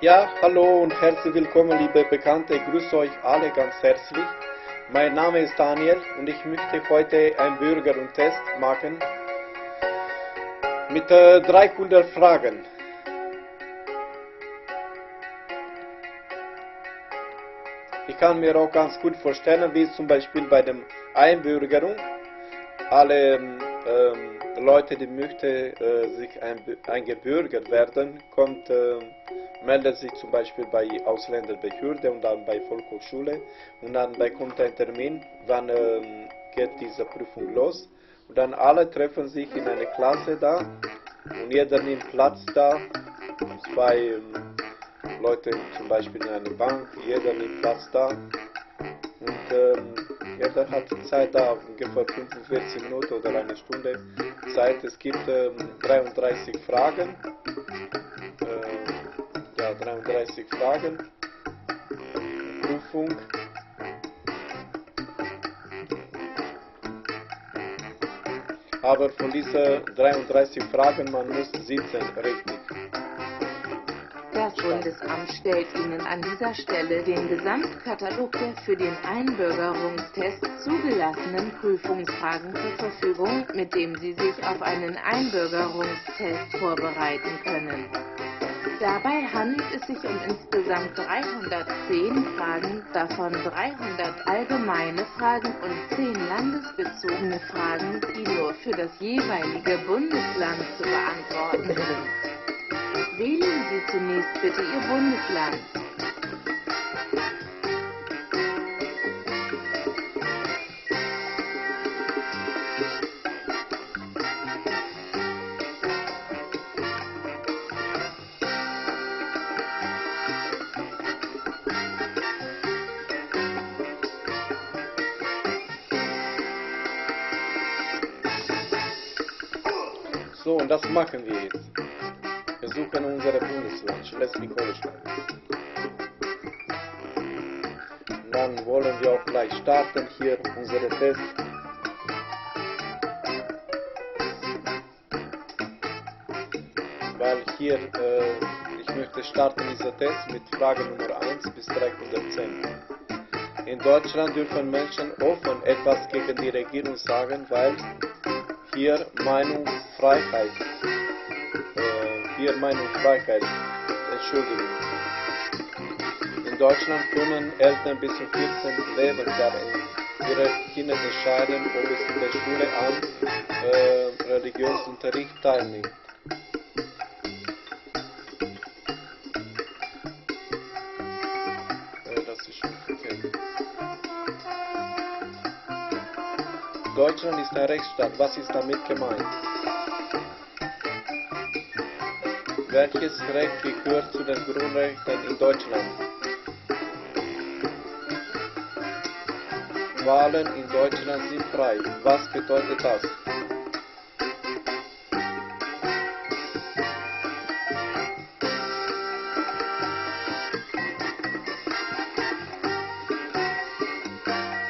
Ja, hallo und herzlich willkommen, liebe Bekannte. Ich grüße euch alle ganz herzlich. Mein Name ist Daniel und ich möchte heute einen Einbürgerungstest machen mit 300 Fragen. Ich kann mir auch ganz gut vorstellen, wie zum Beispiel bei der Einbürgerung alle Leute, die möchten sich eingebürgert werden, meldet sich zum Beispiel bei Ausländerbehörde und dann bei Volkshochschule und dann bekommt ein Termin, wann geht diese Prüfung los. Und dann alle treffen sich in einer Klasse da und jeder nimmt Platz da, zwei Leute zum Beispiel in einer Bank, jeder nimmt Platz da und jeder hat Zeit da, ungefähr 45 Minuten oder eine Stunde Zeit. Es gibt 33 Fragen. 33 Fragen. Prüfung. Aber von diesen 33 Fragen, man muss 17 richtig. Das Bundesamt stellt Ihnen an dieser Stelle den Gesamtkatalog der für den Einbürgerungstest zugelassenen Prüfungsfragen zur Verfügung, mit dem Sie sich auf einen Einbürgerungstest vorbereiten können. Dabei handelt es sich um insgesamt 310 Fragen, davon 300 allgemeine Fragen und 10 landesbezogene Fragen, die nur für das jeweilige Bundesland zu beantworten sind. Wählen Sie zunächst bitte Ihr Bundesland. So, und das machen wir jetzt. Wir suchen unser Bundesland, Schleswig-Holstein. Dann wollen wir auch gleich starten hier unsere Test. Weil hier, ich möchte starten dieser Test mit Frage Nummer 1 bis 310. In Deutschland dürfen Menschen offen etwas gegen die Regierung sagen, weil hier Meinungsfreiheit. Entschuldigung. In Deutschland können Eltern bis zum 14. Lebensjahr ihre Kinder entscheiden, ob es in der Schule an Religionsunterricht teilnimmt. Das ist schon verkehrt. Deutschland ist ein Rechtsstaat. Was ist damit gemeint? Welches Recht gehört zu den Grundrechten in Deutschland? Wahlen in Deutschland sind frei. Was bedeutet das?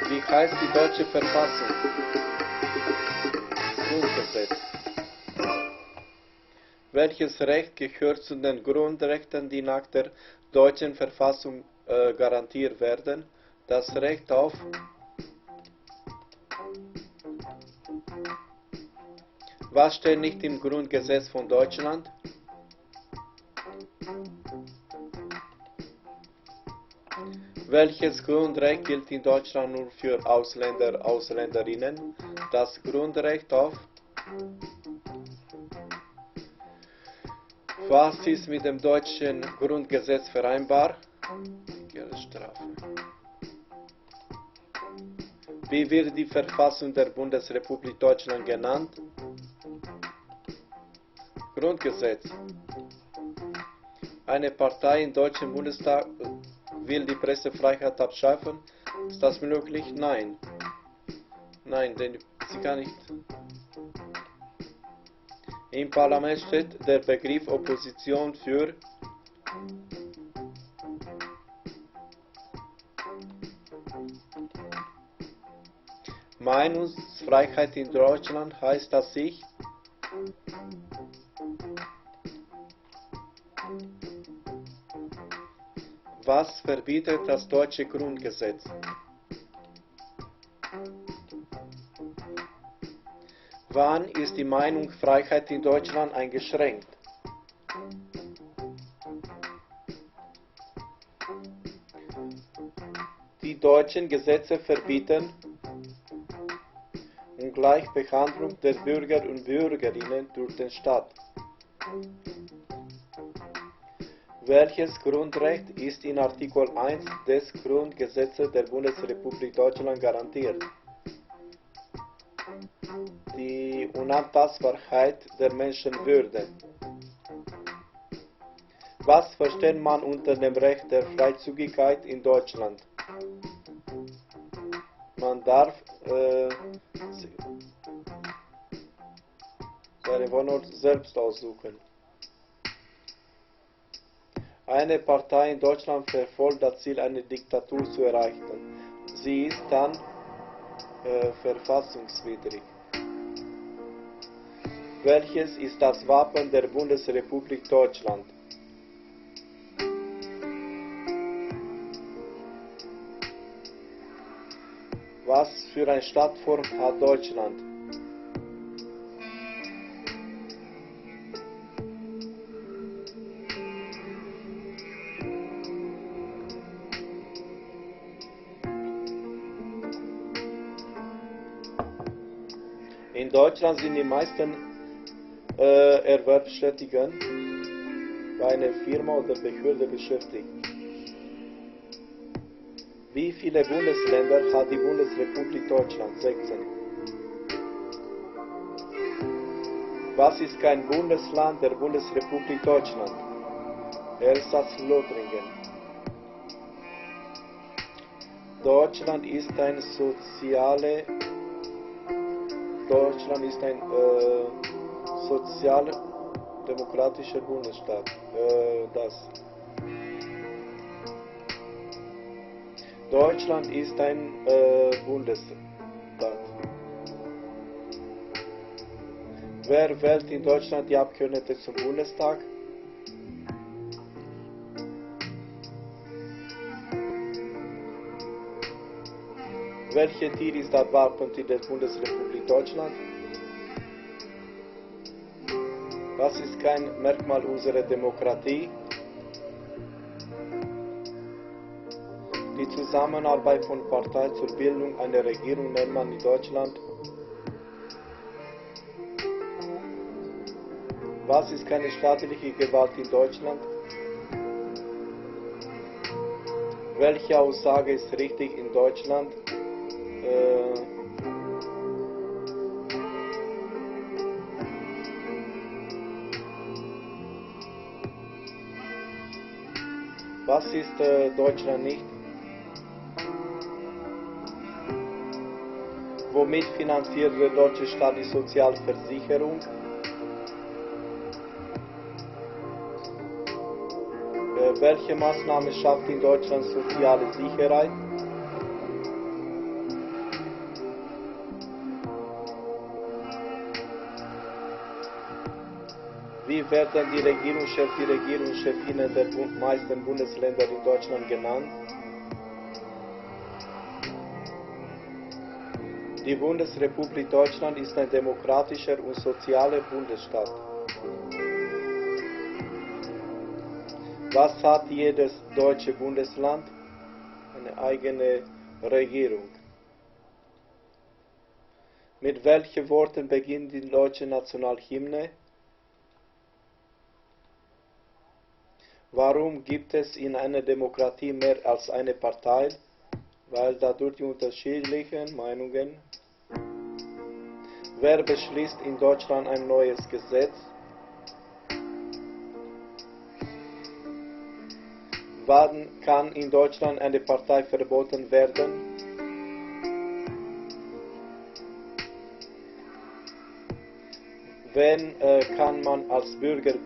Wie heißt die deutsche Verfassung? Grundgesetz. Welches Recht gehört zu den Grundrechten, die nach der deutschen Verfassung garantiert werden? Das Recht auf Was steht nicht im Grundgesetz von Deutschland? Welches Grundrecht gilt in Deutschland nur für Ausländer, Ausländerinnen? Das Grundrecht auf Was ist mit dem deutschen Grundgesetz vereinbar? Geldstrafe. Wie wird die Verfassung der Bundesrepublik Deutschland genannt? Grundgesetz. Eine Partei im Deutschen Bundestag will die Pressefreiheit abschaffen. Ist das möglich? Nein. Nein, denn sie kann nicht. Im Parlament steht der Begriff Opposition für Meinungsfreiheit in Deutschland heißt das sich Was verbietet das deutsche Grundgesetz? Wann ist die Meinungsfreiheit in Deutschland eingeschränkt? Die deutschen Gesetze verbieten Ungleichbehandlung der Bürger und Bürgerinnen durch den Staat. Welches Grundrecht ist in Artikel 1 des Grundgesetzes der Bundesrepublik Deutschland garantiert? Die Unantastbarkeit der Menschenwürde. Was versteht man unter dem Recht der Freizügigkeit in Deutschland? Man darf seine Wohnort selbst aussuchen. Eine Partei in Deutschland verfolgt das Ziel, eine Diktatur zu erreichen. Sie ist dann verfassungswidrig. Welches ist das Wappen der Bundesrepublik Deutschland? Was für eine Stadtform hat Deutschland? In Deutschland sind die meisten Erwerbstätigen bei einer Firma oder Behörde beschäftigt. Wie viele Bundesländer hat die Bundesrepublik Deutschland? 16. Was ist kein Bundesland der Bundesrepublik Deutschland? Elsass-Lothringen. Deutschland ist ein sozialdemokratischer Bundesstaat. Deutschland ist ein Bundesstaat. Wer wählt in Deutschland die Abgeordneten zum Bundestag? Welches Tier ist das Wappentier der Bundesrepublik Deutschland? Was ist kein Merkmal unserer Demokratie? Die Zusammenarbeit von Parteien zur Bildung einer Regierung nennt man in Deutschland. Was ist keine staatliche Gewalt in Deutschland? Welche Aussage ist richtig in Deutschland? Was ist Deutschland nicht? Womit finanziert der deutsche Staat die Sozialversicherung? Welche Maßnahme schafft in Deutschland soziale Sicherheit? Wie werden die Regierungschefs, die Regierungschefinnen der meisten Bundesländer in Deutschland genannt? Die Bundesrepublik Deutschland ist ein demokratischer und sozialer Bundesstaat. Was hat jedes deutsche Bundesland? Eine eigene Regierung. Mit welchen Worten beginnt die deutsche Nationalhymne? Warum gibt es in einer Demokratie mehr als eine Partei? Weil dadurch die unterschiedlichen Meinungen. Wer beschließt in Deutschland ein neues Gesetz? Wann kann in Deutschland eine Partei verboten werden? Wen kann man als Bürgerin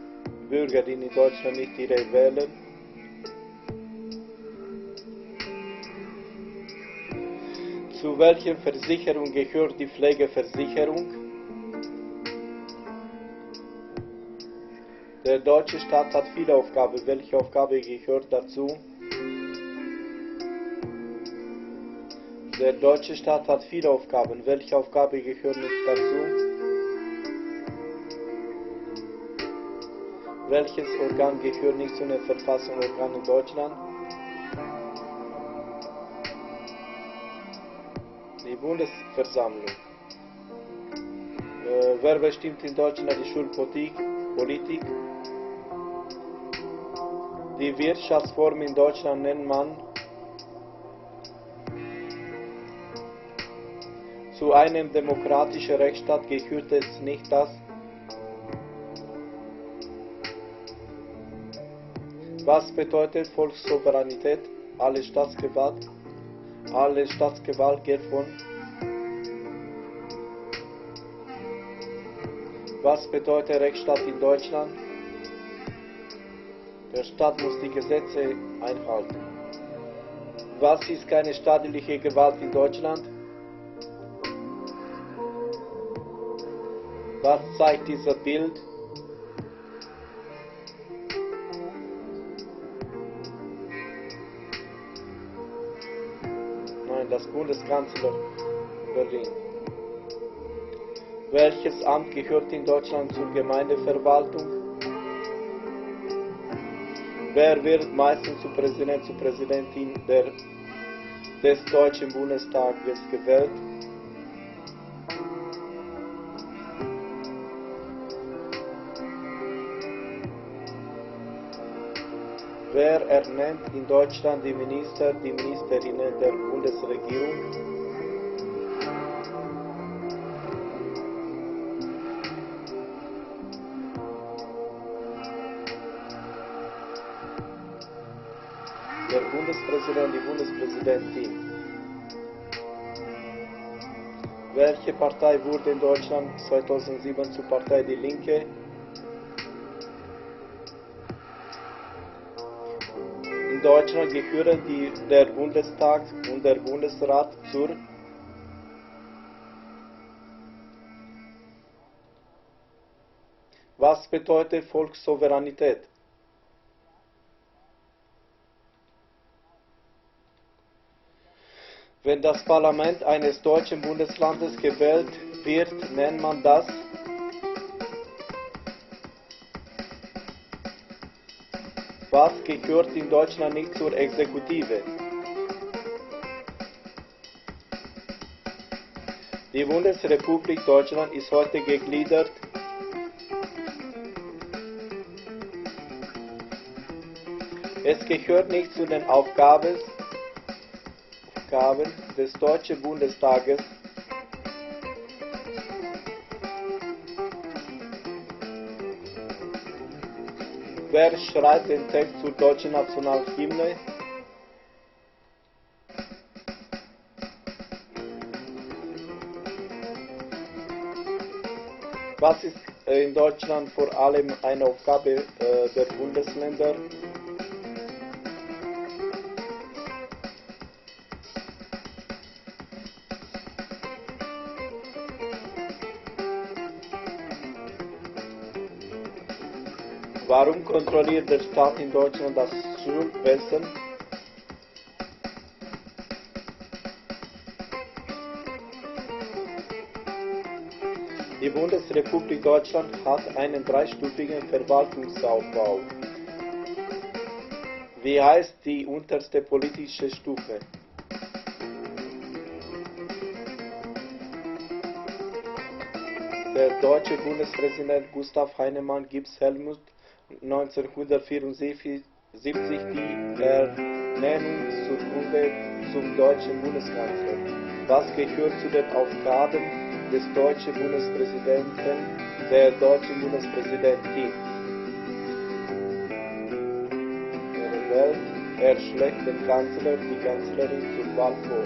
in Deutschland nicht direkt wählen? Zu welcher Versicherung gehört die Pflegeversicherung? Der deutsche Staat hat viele Aufgaben. Welche Aufgabe gehört dazu? Der deutsche Staat hat viele Aufgaben. Welche Aufgabe gehört nicht dazu? Welches Organ gehört nicht zu den Verfassungsorganen in Deutschland? Die Bundesversammlung. Wer bestimmt in Deutschland die Schulpolitik? Die Wirtschaftsform in Deutschland nennt man zu einem demokratischen Rechtsstaat gehört es nicht, dass was bedeutet Volkssouveränität? Alle Staatsgewalt geht von was bedeutet Rechtsstaat in Deutschland? Der Staat muss die Gesetze einhalten. Was ist keine staatliche Gewalt in Deutschland? Was zeigt dieses Bild? Nein, das Bundeskanzler Berlin. Welches Amt gehört in Deutschland zur Gemeindeverwaltung? Wer wird meistens zu Präsident, zu Präsidentin des Deutschen Bundestages gewählt? Wer ernennt in Deutschland die Minister, die Ministerinnen der Bundesregierung? Der Bundespräsident, die Bundespräsidentin. Welche Partei wurde in Deutschland 2007 zur Partei Die Linke? In Deutschland gehören der Bundestag und der Bundesrat zur Was bedeutet Volkssouveränität? Wenn das Parlament eines deutschen Bundeslandes gewählt wird, nennt man das Was gehört in Deutschland nicht zur Exekutive? Die Bundesrepublik Deutschland ist heute gegliedert Es gehört nicht zu den Aufgaben des Deutschen Bundestages, wer schreibt den Text zur deutschen Nationalhymne? Was ist in Deutschland vor allem eine Aufgabe der Bundesländer? Warum kontrolliert der Staat in Deutschland das Schulwesen? Die Bundesrepublik Deutschland hat einen dreistufigen Verwaltungsaufbau. Wie heißt die unterste politische Stufe? Der deutsche Bundespräsident Gustav Heinemann gibt Helmut 1974 die Ernennungsurkunde zum deutschen Bundeskanzler. Was gehört zu den Aufgaben des deutschen Bundespräsidenten, der deutschen Bundespräsidentin? Er schlägt den Kanzler, die Kanzlerin zur Wahl vor.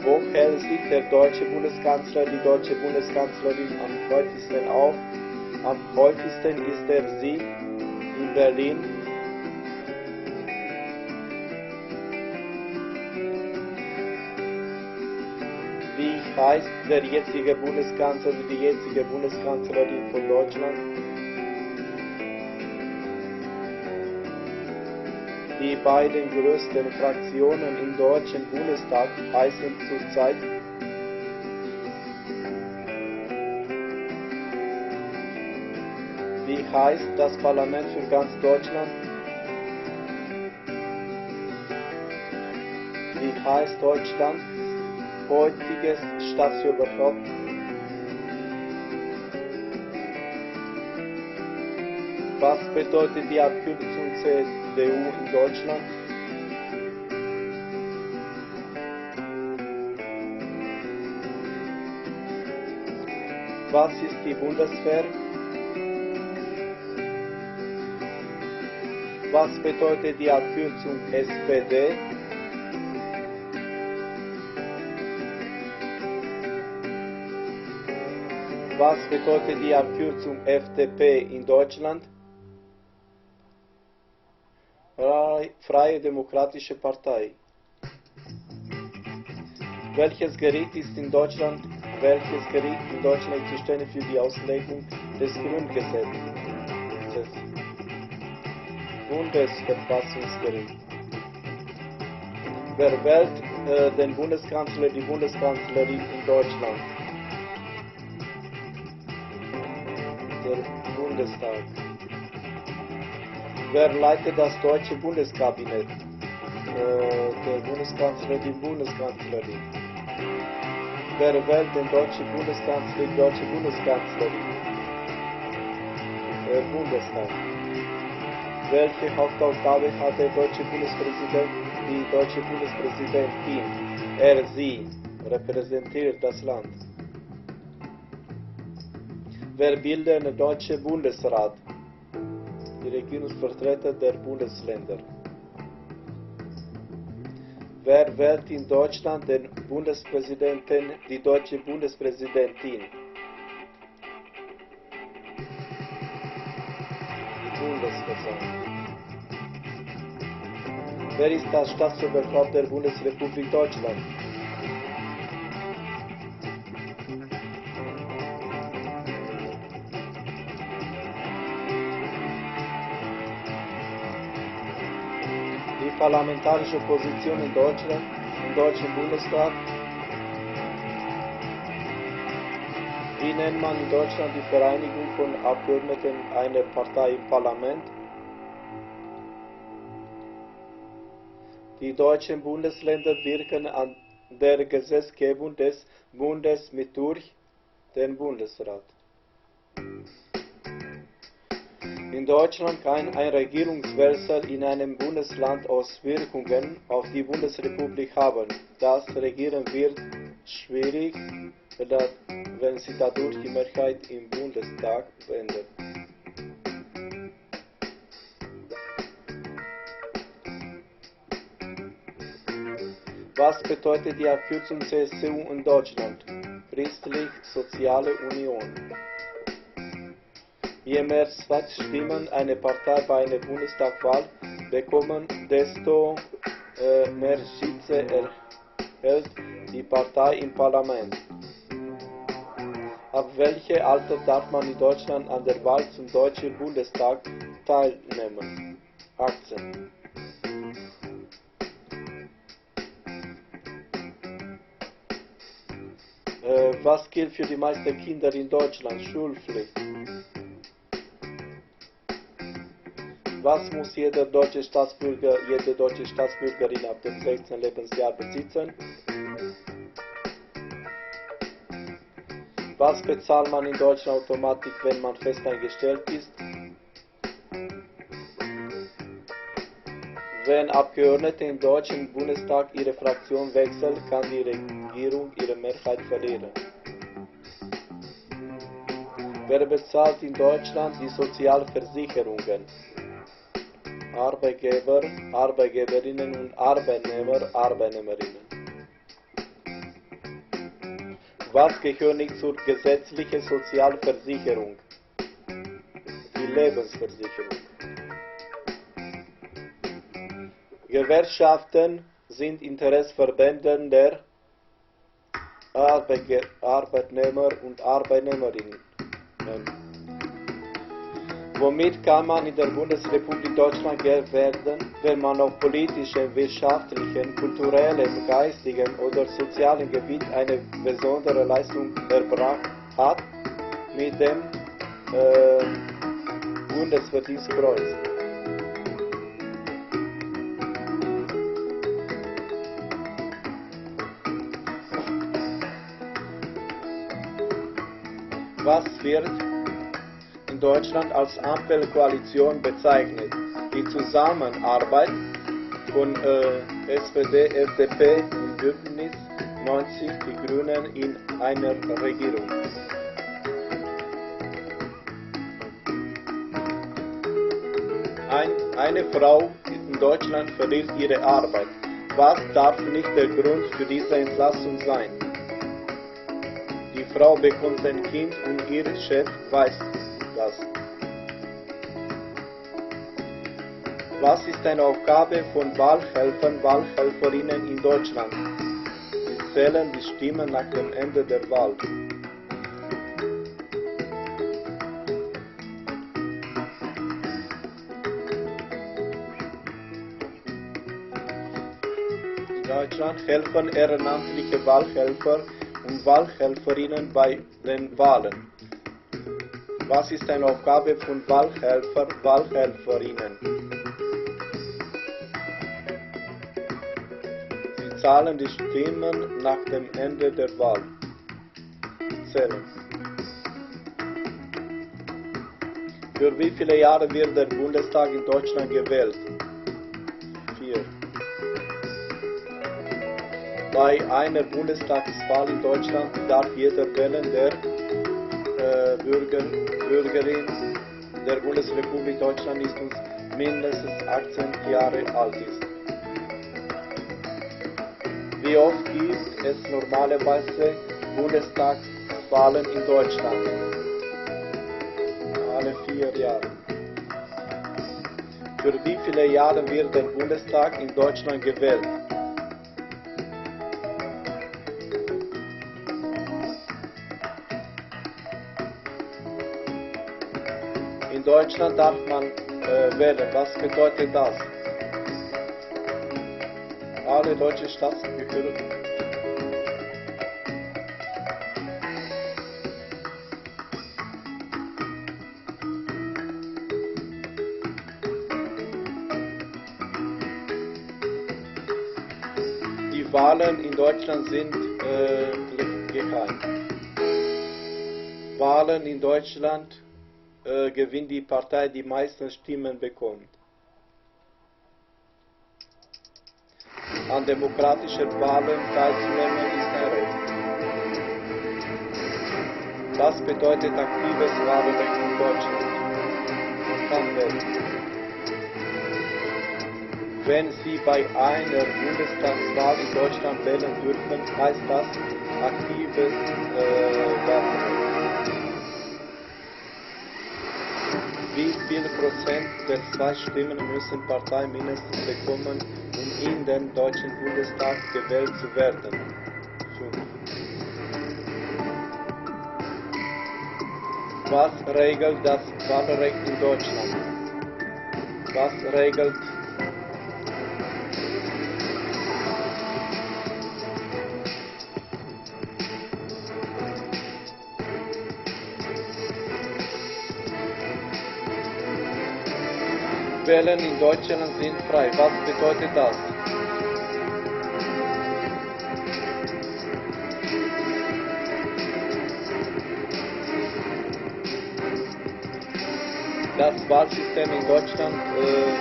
Wo hält sich der deutsche Bundeskanzler, die deutsche Bundeskanzlerin am häufigsten auf? Am häufigsten ist sie in Berlin. Wie heißt der jetzige Bundeskanzler, die jetzige Bundeskanzlerin von Deutschland? Die beiden größten Fraktionen im Deutschen Bundestag heißen zurzeit Wie heißt das Parlament für ganz Deutschland? Wie heißt Deutschlands heutiges Staatsoberhaupt? Was bedeutet die Abkürzung CDU in Deutschland? Was ist die Bundeswehr? Was bedeutet die Abkürzung SPD? Was bedeutet die Abkürzung FDP in Deutschland? Freie Demokratische Partei. Welches Gericht ist in Deutschland zuständig für die Auslegung des Grundgesetzes? Bundesverfassungsgericht. Wer wählt den Bundeskanzler, die Bundeskanzlerin in Deutschland? Der Bundestag. Wer leitet das deutsche Bundeskabinett? Der Bundeskanzler, die Bundeskanzlerin. Wer wählt den deutschen Bundeskanzler, die deutsche Bundeskanzlerin? Der Bundestag. Welche Hauptaufgabe hat der deutsche Bundespräsident, die deutsche Bundespräsidentin? Sie repräsentiert das Land. Wer bildet den deutschen Bundesrat? Die Regierungsvertreter der Bundesländer. Wer wählt in Deutschland den Bundespräsidenten, die deutsche Bundespräsidentin? Die Bundesversammlung. Wer ist das Staatsoberhaupt der Bundesrepublik Deutschland? Die parlamentarische Opposition in Deutschland, im Deutschen Bundestag. Wie nennt man in Deutschland die Vereinigung von Abgeordneten einer Partei im Parlament? Die deutschen Bundesländer wirken an der Gesetzgebung des Bundes mit durch den Bundesrat. In Deutschland kann ein Regierungswechsel in einem Bundesland Auswirkungen auf die Bundesrepublik haben. Das Regieren wird schwierig, wenn sie dadurch die Mehrheit im Bundestag ändert. Was bedeutet die Abkürzung CSU in Deutschland? Christlich-Soziale Union. Je mehr Zweitstimmen eine Partei bei einer Bundestagswahl bekommt, desto mehr Sitze erhält die Partei im Parlament. Ab welchem Alter darf man in Deutschland an der Wahl zum Deutschen Bundestag teilnehmen? 18. Was gilt für die meisten Kinder in Deutschland? Schulpflicht. Was muss jeder deutsche Staatsbürger, jede deutsche Staatsbürgerin ab dem 16. Lebensjahr besitzen? Was bezahlt man in Deutschland automatisch, wenn man fest eingestellt ist? Wenn Abgeordnete im Deutschen Bundestag ihre Fraktion wechseln, kann die Regierung ihre Mehrheit verlieren. Wer bezahlt in Deutschland die Sozialversicherungen? Arbeitgeber, Arbeitgeberinnen und Arbeitnehmer, Arbeitnehmerinnen. Was gehört nicht zur gesetzlichen Sozialversicherung? Die Lebensversicherung. Gewerkschaften sind Interessverbände der Arbeitnehmer und Arbeitnehmerinnen. Womit kann man in der Bundesrepublik Deutschland gewählt werden, wenn man auf politischem, wirtschaftlichen, kulturellem, geistigen oder sozialen Gebiet eine besondere Leistung erbracht hat mit dem Bundesverdienstkreuz. Was wird in Deutschland als Ampelkoalition bezeichnet? Die Zusammenarbeit von SPD, FDP und Bündnis 90, die Grünen in einer Regierung. Eine Frau in Deutschland verliert ihre Arbeit. Was darf nicht der Grund für diese Entlassung sein? Die Frau bekommt ein Kind und ihr Chef weiß das. Was ist eine Aufgabe von Wahlhelfern, Wahlhelferinnen in Deutschland? Sie zählen die Stimmen nach dem Ende der Wahl. In Deutschland helfen ehrenamtliche Wahlhelfer und Wahlhelferinnen bei den Wahlen. Was ist eine Aufgabe von Wahlhelfer, Wahlhelferinnen? Sie zählen die Stimmen nach dem Ende der Wahl. Zählen. Für wie viele Jahre wird der Bundestag in Deutschland gewählt? 4. Bei einer Bundestagswahl in Deutschland darf jeder wählen, der Bürgerin der Bundesrepublik Deutschland ist und mindestens 18 Jahre alt ist. Wie oft gibt es normalerweise Bundestagswahlen in Deutschland? Alle 4 Jahre. Für wie viele Jahre wird der Bundestag in Deutschland gewählt? In Deutschland darf man wählen. Was bedeutet das? Alle deutsche Staatsbürger Die Wahlen in Deutschland sind geheim. Wahlen in Deutschland gewinnt die Partei, die meisten Stimmen bekommt. An demokratischen Wahlen teilzunehmen ist ein Recht. Was bedeutet aktives Wahlrecht in Deutschland? Man kann wählen. Wenn Sie bei einer Bundestagswahl in Deutschland wählen dürfen, heißt das aktives Wahlrecht. Wie viel Prozent der Zweitstimmen müssen Parteien mindestens bekommen, um in den Deutschen Bundestag gewählt zu werden? 5. Was regelt das Wahlrecht in Deutschland? Was regelt Wählen in Deutschland sind frei. Was bedeutet das? Das Wahlsystem in Deutschland ist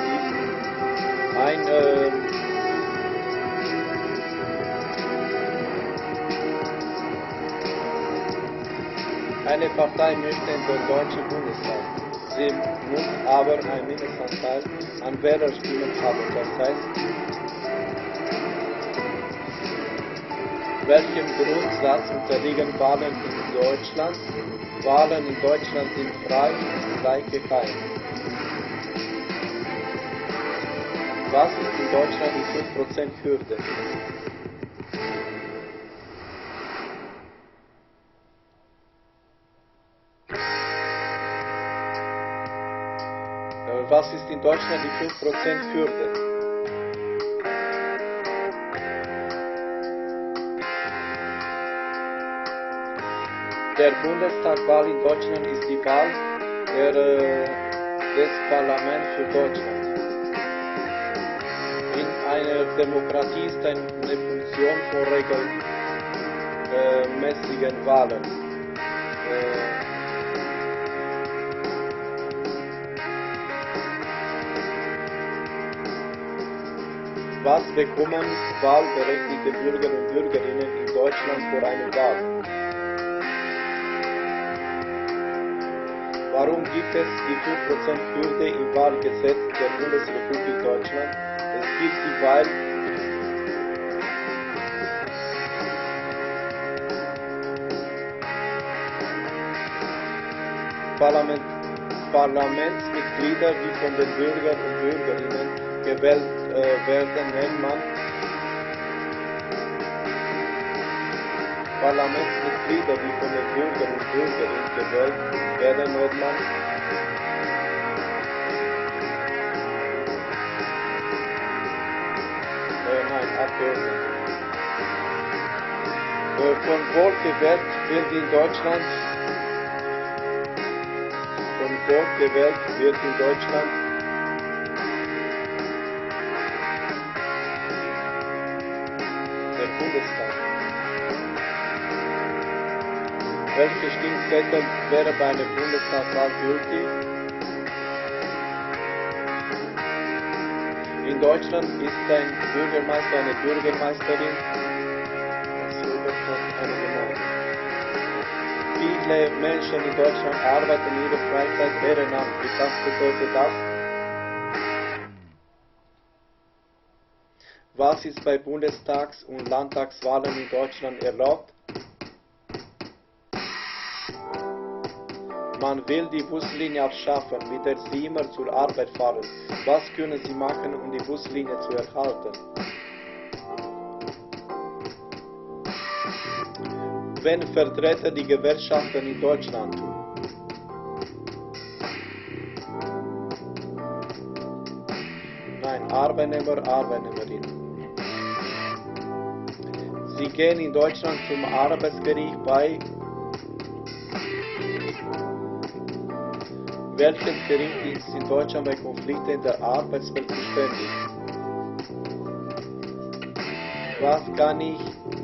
eine Partei möchte in den Deutschen Bundestag. Sie muss aber einen Mindestanteil an Wählerstimmen haben. Das heißt, welchem Grundsatz unterliegen Wahlen in Deutschland? Wahlen in Deutschland sind frei und gleich geheim. Was ist in Deutschland die 5%-Hürde? Was ist in Deutschland die 5% Hürde? Der Bundestagswahl in Deutschland ist die Wahl des Parlaments für Deutschland. In einer Demokratie ist eine Funktion von regelmäßigen Wahlen. Was bekommen wahlberechtigte Bürger und Bürgerinnen in Deutschland vor einer Wahl? Warum gibt es die 5% Hürde im Wahlgesetz der Bundesrepublik Deutschland? Es gibt sie, weil Parlamentsmitglieder, die von den Bürgern und Bürgerinnen gewählt werden, nennt man Parlamentsmitglieder, die von den Bürgern und Bürgerinnen gewählt werden, nennt man Abgeordnete. Von Volk gewählt wird in Deutschland der Bundestag. Welche Stimmzettel wäre bei einer Bundestagswahl gültig? In Deutschland ist ein Bürgermeister, eine Bürgermeisterin, eine Gemeinde. Viele Menschen in Deutschland arbeiten in ihrer Freizeit ehrenamtlich. Was bedeutet das? Was ist bei Bundestags- und Landtagswahlen in Deutschland erlaubt? Man will die Buslinie abschaffen, mit der Sie immer zur Arbeit fahren. Was können Sie machen, um die Buslinie zu erhalten? Wen vertreten die Gewerkschaften in Deutschland? Nein, Arbeitnehmer, Arbeitnehmerinnen. Sie gehen in Deutschland zum Arbeitsgericht bei welches Gericht ist in Deutschland bei Konflikten der Arbeitswelt zuständig? Was kann ich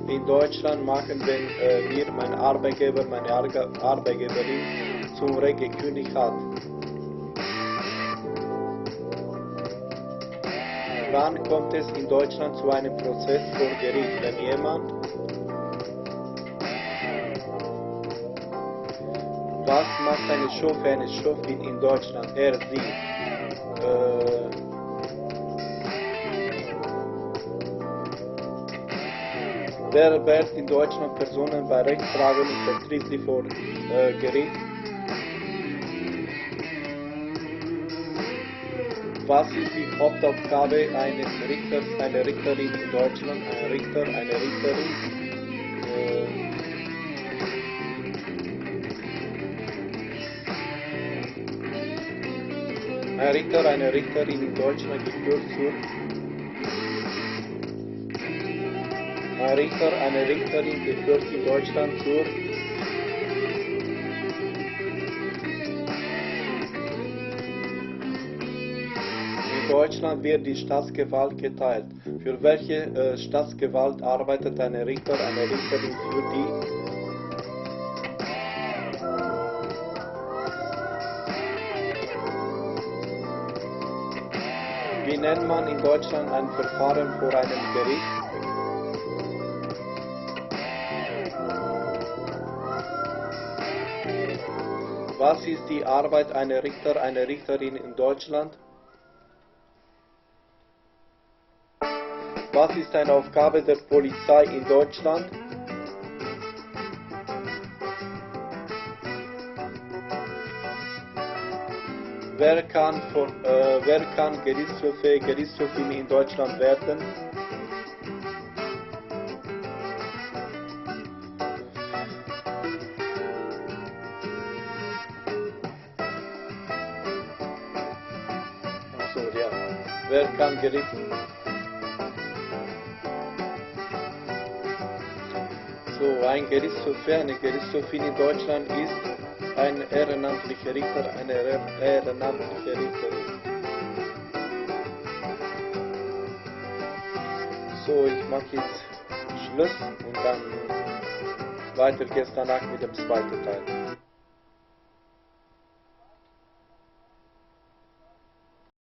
in Deutschland machen, wenn mir mein Arbeitgeber, meine Arbeitgeberin zum Recht gekündigt hat? Wann kommt es in Deutschland zu einem Prozess vor Gericht, wenn jemand was macht eine Chauffeur, eine Chauffeurin in Deutschland? Er, sie. Wer wird in Deutschland Personen bei Rechtsfragen und vertritt sie vor Gericht? Was ist die Hauptaufgabe eines Richters, einer Richterin in Deutschland? Ein Richter, eine Richterin? Ein Richter, eine Richterin in Deutschland gehört zur. Ein Richter, eine Richterin gehört in Deutschland zur. In Deutschland wird die Staatsgewalt geteilt. Für welche Staatsgewalt arbeitet ein Richter, eine Richterin für die? Wie nennt man in Deutschland ein Verfahren vor einem Gericht? Was ist die Arbeit einer Richter, einer Richterin in Deutschland? Was ist eine Aufgabe der Polizei in Deutschland? Wer kann Gerichtshöfe, Gerichtshöfin in Deutschland werden? Gerichtshof, ja. Wer kann Gericht? So, ein Gerichtshof, eine Gerichtshofin in Deutschland ist ein ehrenamtlicher Richter, eine ehrenamtliche Richterin. So, ich mache jetzt Schluss und dann weiter geht's danach mit dem zweiten Teil.